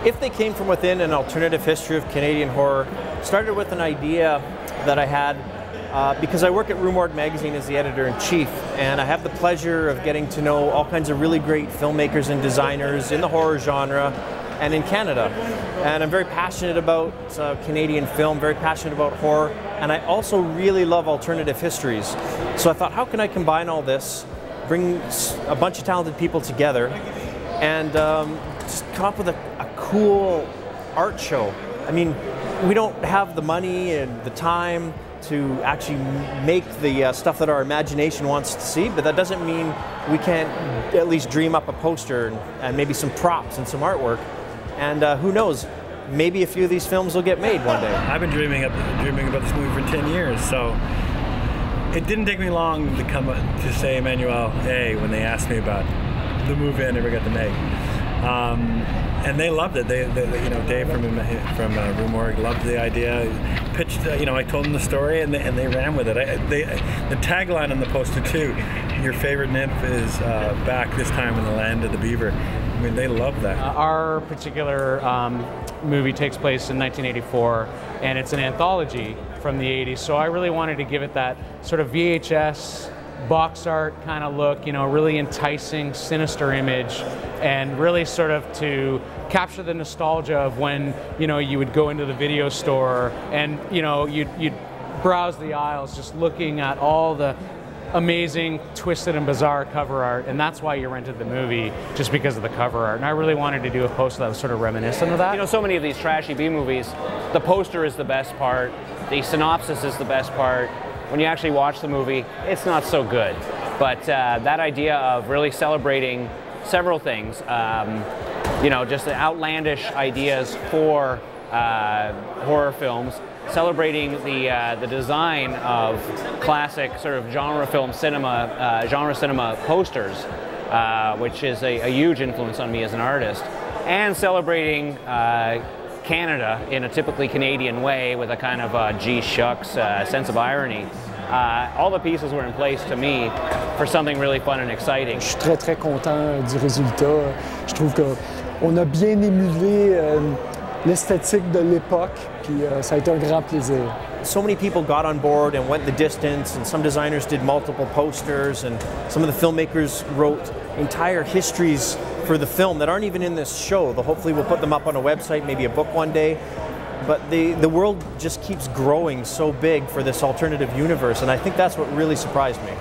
If They Came From Within, an alternative history of Canadian horror, started with an idea that I had because I work at Rue Morgue magazine as the editor-in-chief, and I have the pleasure of getting to know all kinds of really great filmmakers and designers in the horror genre and in Canada. And I'm very passionate about Canadian film, very passionate about horror, and I also really love alternative histories. So I thought, how can I combine all this, bring a bunch of talented people together, and just come up with a cool art show? I mean, we don't have the money and the time to actually make the stuff that our imagination wants to see, but that doesn't mean we can't at least dream up a poster and maybe some props and some artwork. And who knows, maybe a few of these films will get made one day. I've been dreaming about this movie for 10 years, so it didn't take me long to come to say Emmanuel A when they asked me about the movie I never got to make. And they loved it. They you know, Dave from Rue Morgue loved the idea. Pitched, you know, I told them the story, and they ran with it. The tagline on the poster too, "Your favorite nymph is back this time in the land of the beaver." I mean, they love that. Our particular movie takes place in 1984, and it's an anthology from the 80s. So I really wanted to give it that sort of VHS box art kind of look, you know, really enticing, sinister image, and really sort of to capture the nostalgia of when, you know, you would go into the video store and, you know, you'd browse the aisles just looking at all the amazing, twisted and bizarre cover art, and that's why you rented the movie, just because of the cover art. And I really wanted to do a poster that was sort of reminiscent of that. You know, so many of these trashy B movies, the poster is the best part, the synopsis is the best part. When you actually watch the movie, it's not so good. But that idea of really celebrating several things, you know, just the outlandish ideas for horror films, celebrating the design of classic sort of genre cinema posters, which is a huge influence on me as an artist, and celebrating Canada in a typically Canadian way with a kind of gee shucks sense of irony. All the pieces were in place to me for something really fun and exciting. Je suis très très content du résultat. Je trouve qu'on a bien émulé l'esthétique de l'époque, puis ça a été un grand plaisir. So many people got on board and went the distance, and some designers did multiple posters, and some of the filmmakers wrote entire histories for the film that aren't even in this show. Hopefully we'll put them up on a website, maybe a book one day. But the world just keeps growing so big for this alternative universe, and I think that's what really surprised me.